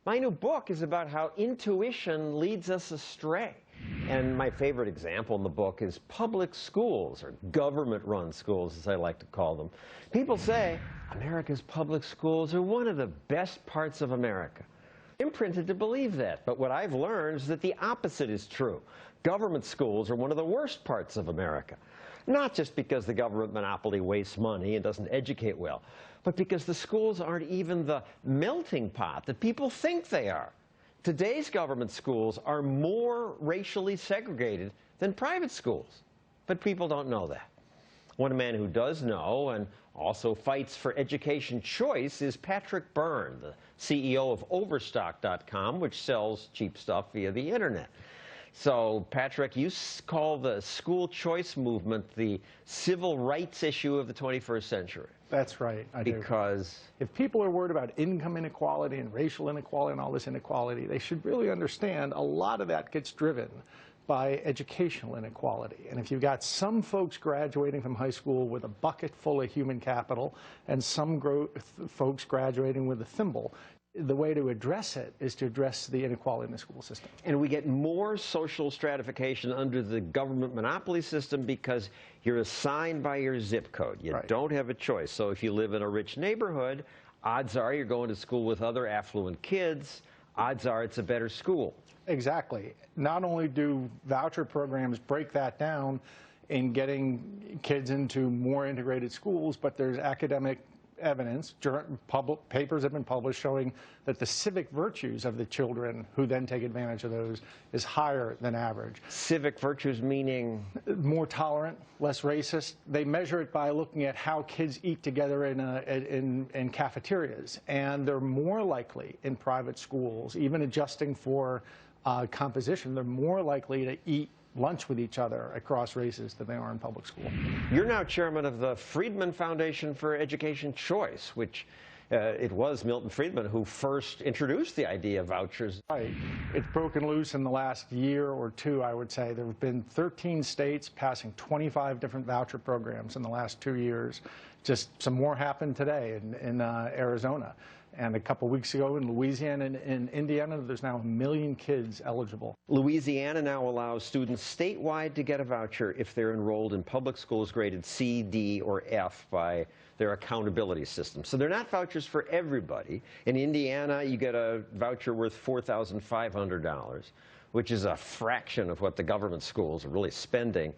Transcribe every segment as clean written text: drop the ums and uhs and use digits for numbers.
My new book is about how intuition leads us astray. And my favorite example in the book is public schools, or government-run schools, as I like to call them. People say America's public schools are one of the best parts of America. I'm imprinted to believe that, but what I've learned is that the opposite is true. Government schools are one of the worst parts of America. Not just because the government monopoly wastes money and doesn't educate well, but because the schools aren't even the melting pot that people think they are. Today's government schools are more racially segregated than private schools, but people don't know that. One man who does know and also fights for education choice is Patrick Byrne, the CEO of Overstock.com, which sells cheap stuff via the internet. So, Patrick, you call the school choice movement the civil rights issue of the 21st century. That's right, I do. Because if people are worried about income inequality and racial inequality and all this inequality, they should really understand a lot of that gets driven by educational inequality. And if you've got some folks graduating from high school with a bucket full of human capital and some folks graduating with a thimble, the way to address it is to address the inequality in the school system. And we get more social stratification under the government monopoly system because you're assigned by your zip code. You don't have a choice. So if you live in a rich neighborhood, odds are you're going to school with other affluent kids. Odds are it's a better school. Exactly. Not only do voucher programs break that down in getting kids into more integrated schools, but there's academic evidence, papers have been published showing that the civic virtues of the children who then take advantage of those is higher than average. Civic virtues meaning? More tolerant, less racist. They measure it by looking at how kids eat together in cafeterias, and they're more likely in private schools, even adjusting for composition, they're more likely to eat lunch with each other across races than they are in public school. You're now chairman of the Friedman Foundation for Education Choice, which it was Milton Friedman who first introduced the idea of vouchers. Right. It's broken loose in the last year or two, I would say. There have been 13 states passing 25 different voucher programs in the last 2 years. Just some more happened today in Arizona. And a couple weeks ago in Louisiana and in Indiana, there's now 1 million kids eligible. Louisiana now allows students statewide to get a voucher if they're enrolled in public schools graded C, D, or F by their accountability system. So they're not vouchers for everybody. In Indiana, you get a voucher worth $4,500, which is a fraction of what the government schools are really spending.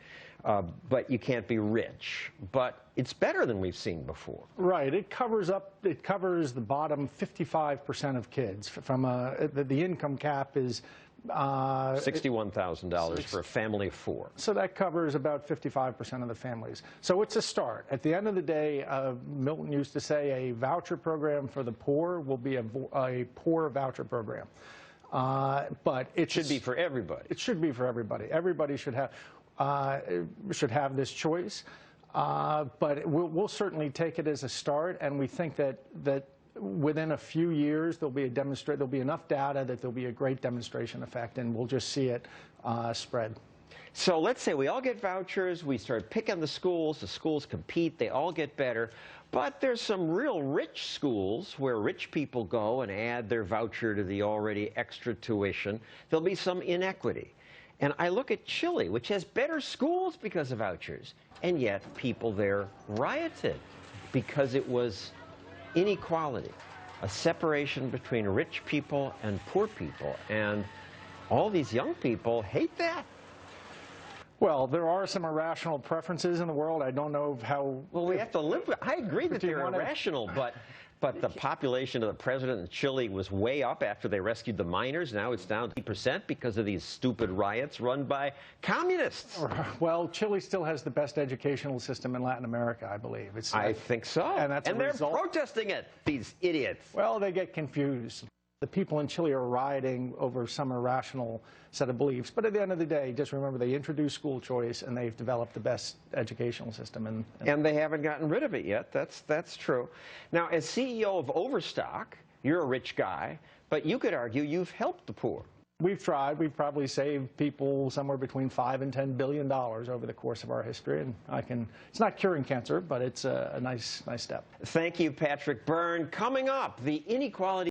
But you can't be rich. But it's better than we've seen before. Right. It covers the bottom 55% of kids. From the income cap is $61,000 for a family of 4. So that covers about 55% of the families. So it's a start. At the end of the day, Milton used to say a voucher program for the poor will be a poor voucher program. But it should be for everybody. It should be for everybody. Everybody should have this choice. But we'll certainly take it as a start, and we think that within a few years there'll be enough data that there'll be a great demonstration effect, and we'll just see it spread. So let's say we all get vouchers, we start picking the schools compete, they all get better, but there's some real rich schools where rich people go and add their voucher to the already extra tuition. There'll be some inequity. And I look at Chile, which has better schools because of vouchers, and yet people there rioted because it was inequality, a separation between rich people and poor people. And all these young people hate that. Well, there are some irrational preferences in the world. I don't know how... Well, we have to live with... I agree that they're irrational, but the population of the president in Chile was way up after they rescued the miners. Now it's down to 8% because of these stupid riots run by communists. Well, Chile still has the best educational system in Latin America, I believe. I think so. And they're protesting it, these idiots. Well, they get confused. The people in Chile are rioting over some irrational set of beliefs. But at the end of the day, just remember they introduced school choice and they've developed the best educational system. And they haven't gotten rid of it yet. That's true. Now, as CEO of Overstock, you're a rich guy, but you could argue you've helped the poor. We've tried. We've probably saved people somewhere between $5 and $10 billion over the course of our history. And it's not curing cancer, but it's a nice step. Thank you, Patrick Byrne. Coming up, the inequality